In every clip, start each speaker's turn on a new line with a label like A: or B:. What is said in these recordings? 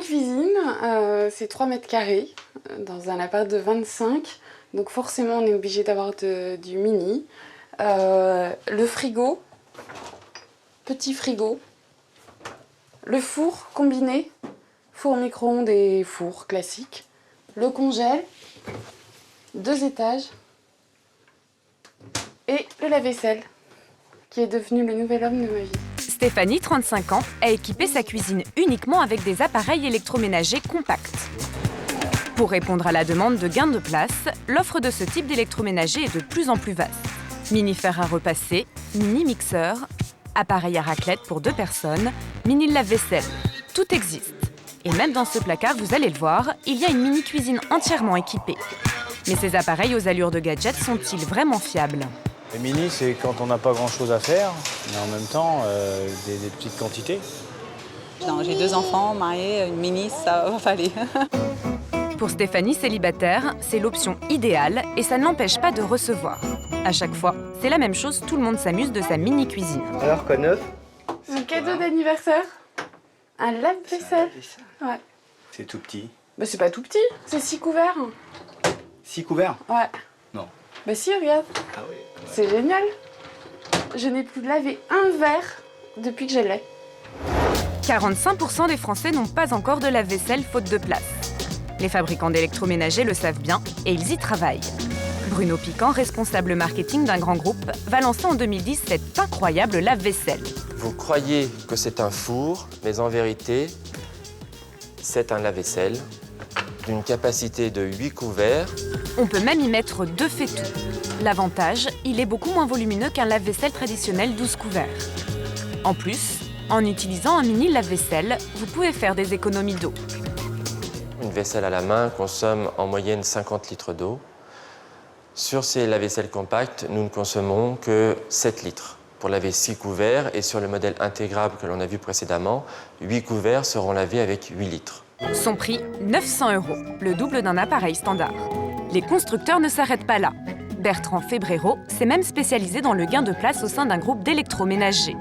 A: cuisine, c'est 3 mètres carrés dans un appart de 25. Donc forcément, on est obligé d'avoir du mini. Le frigo, petit frigo. Le four combiné, four micro-ondes et four classique. Le congèle, 2 étages. Et le lave-vaisselle, qui est devenu le nouvel homme de ma vie.
B: Stéphanie, 35 ans, a équipé sa cuisine uniquement avec des appareils électroménagers compacts. Pour répondre à la demande de gain de place, l'offre de ce type d'électroménager est de plus en plus vaste. Mini-fer à repasser, mini-mixeur, appareil à raclette pour 2 personnes, mini-lave-vaisselle. Tout existe. Et même dans ce placard, vous allez le voir, il y a une mini-cuisine entièrement équipée. Mais ces appareils aux allures de gadgets sont-ils vraiment fiables ?
C: Les mini, c'est quand on n'a pas grand-chose à faire, mais en même temps, des petites quantités.
D: Non, j'ai 2 enfants, mariés, une mini, ça va aller.
B: Pour Stéphanie, célibataire, c'est l'option idéale et ça ne l'empêche pas de recevoir. À chaque fois, c'est la même chose, tout le monde s'amuse de sa mini-cuisine.
E: Alors, quoi de neuf?
A: Un cadeau d'anniversaire, un lave-vaisselle. Ouais.
E: C'est tout petit.
A: Bah c'est pas tout petit, c'est 6 couverts.
E: 6 couverts?
A: Ouais.
E: Non.
A: Bah si, regarde.
E: Ah oui.
A: C'est génial. Je n'ai plus lavé un verre depuis que je l'ai.
B: 45% des Français n'ont pas encore de lave-vaisselle faute de place. Les fabricants d'électroménagers le savent bien et ils y travaillent. Bruno Piquant, responsable marketing d'un grand groupe, va lancer en 2010 cet incroyable lave-vaisselle.
F: Vous croyez que c'est un four, mais en vérité, c'est un lave-vaisselle d'une capacité de 8 couverts.
B: On peut même y mettre 2 fétous. L'avantage, il est beaucoup moins volumineux qu'un lave-vaisselle traditionnel 12 couverts. En plus, en utilisant un mini lave-vaisselle, vous pouvez faire des économies d'eau.
F: Une vaisselle à la main consomme en moyenne 50 litres d'eau. Sur ces lave-vaisselles compacts, nous ne consommons que 7 litres pour laver 6 couverts. Et sur le modèle intégrable que l'on a vu précédemment, 8 couverts seront lavés avec 8 litres.
B: Son prix, 900 €, le double d'un appareil standard. Les constructeurs ne s'arrêtent pas là. Bertrand Febrero s'est même spécialisé dans le gain de place au sein d'un groupe d'électroménagers.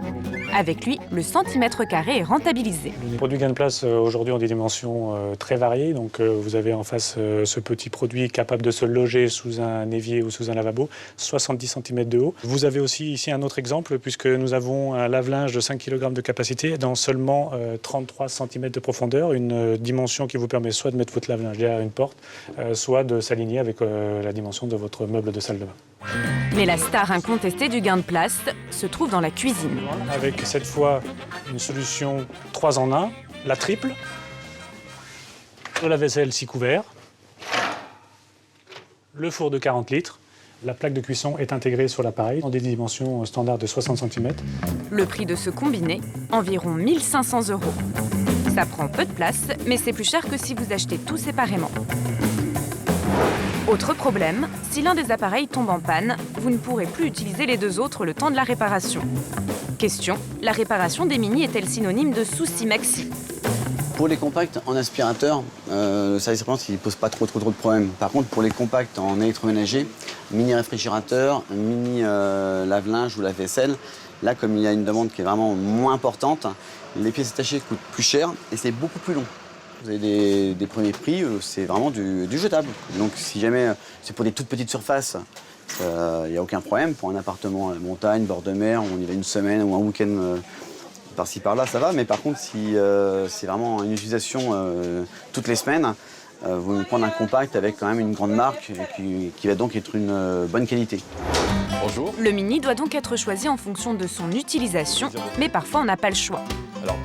B: Avec lui, le centimètre carré est rentabilisé.
G: Les produits gain de place aujourd'hui ont des dimensions très variées. Donc vous avez en face ce petit produit capable de se loger sous un évier ou sous un lavabo, 70 cm de haut. Vous avez aussi ici un autre exemple puisque nous avons un lave-linge de 5 kg de capacité dans seulement 33 cm de profondeur, une dimension qui vous permet soit de mettre votre lave-linge derrière une porte, soit de s'aligner avec la dimension de votre meuble de salle de bain.
B: Mais la star incontestée du gain de place se trouve dans la cuisine.
G: Avec cette fois une solution 3 en 1, la triple, le lave-vaisselle 6 couverts, le four de 40 litres, la plaque de cuisson est intégrée sur l'appareil dans des dimensions standards de 60 cm.
B: Le prix de ce combiné, environ 1 500 €. Ça prend peu de place, mais c'est plus cher que si vous achetez tout séparément. Autre problème, si l'un des appareils tombe en panne, vous ne pourrez plus utiliser les 2 autres le temps de la réparation. Question, la réparation des mini est-elle synonyme de souci maxi ?
H: Pour les compacts en aspirateur, le service après-vente ne pose pas trop de problèmes. Par contre, pour les compacts en électroménager, mini réfrigérateur, mini lave-linge ou lave-vaisselle, là, comme il y a une demande qui est vraiment moins importante, les pièces détachées coûtent plus cher et c'est beaucoup plus long. Vous avez des premiers prix, c'est vraiment du jetable. Donc si jamais c'est pour des toutes petites surfaces, il n'y a aucun problème. Pour un appartement à la montagne, bord de mer, où on y va une semaine ou un week-end par-ci par-là, ça va. Mais par contre, si c'est vraiment une utilisation toutes les semaines, vous pouvez prendre un compact avec quand même une grande marque qui va donc être une bonne qualité.
F: Bonjour.
B: Le mini doit donc être choisi en fonction de son utilisation, mais parfois on n'a pas le choix.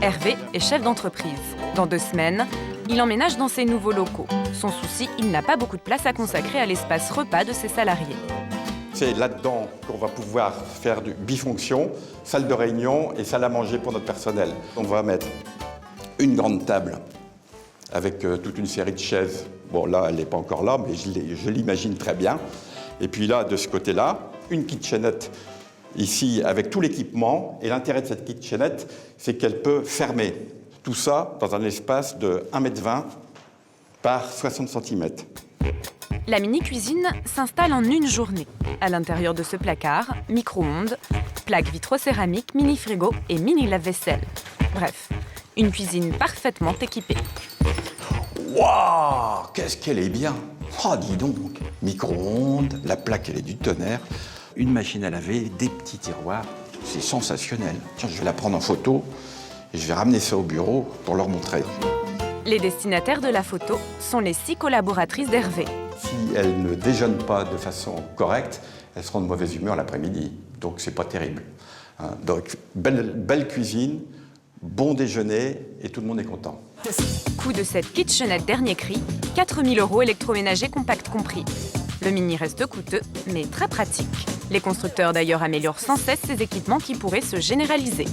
B: Hervé est chef d'entreprise. Dans 2 semaines, il emménage dans ses nouveaux locaux. Son souci, il n'a pas beaucoup de place à consacrer à l'espace repas de ses salariés.
I: C'est là-dedans qu'on va pouvoir faire du bifonction, salle de réunion et salle à manger pour notre personnel. On va mettre une grande table avec toute une série de chaises. Bon, là, elle n'est pas encore là, mais je l'imagine très bien. Et puis là, de ce côté-là, une kitchenette ici avec tout l'équipement. Et l'intérêt de cette kitchenette, c'est qu'elle peut fermer tout ça dans un espace de 1,20 m par 60 cm.
B: La mini-cuisine s'installe en une journée. À l'intérieur de ce placard, micro-ondes, plaque vitrocéramique, mini-frigo et mini-lave-vaisselle. Bref, une cuisine parfaitement équipée.
I: Waouh, qu'est-ce qu'elle est bien! Oh, dis donc! Micro-ondes, la plaque, elle est du tonnerre. Une machine à laver, des petits tiroirs. C'est sensationnel. Tiens, je vais la prendre en photo et je vais ramener ça au bureau pour leur montrer.
B: Les destinataires de la photo sont les 6 collaboratrices d'Hervé.
I: Si elles ne déjeunent pas de façon correcte, elles seront de mauvaise humeur l'après-midi. Donc, c'est pas terrible. Hein. Donc, belle cuisine, bon déjeuner et tout le monde est content.
B: Coût de cette kitchenette dernier cri, 4 000 € électroménager compact compris. Le Mini reste coûteux, mais très pratique. Les constructeurs d'ailleurs améliorent sans cesse ces équipements qui pourraient se généraliser.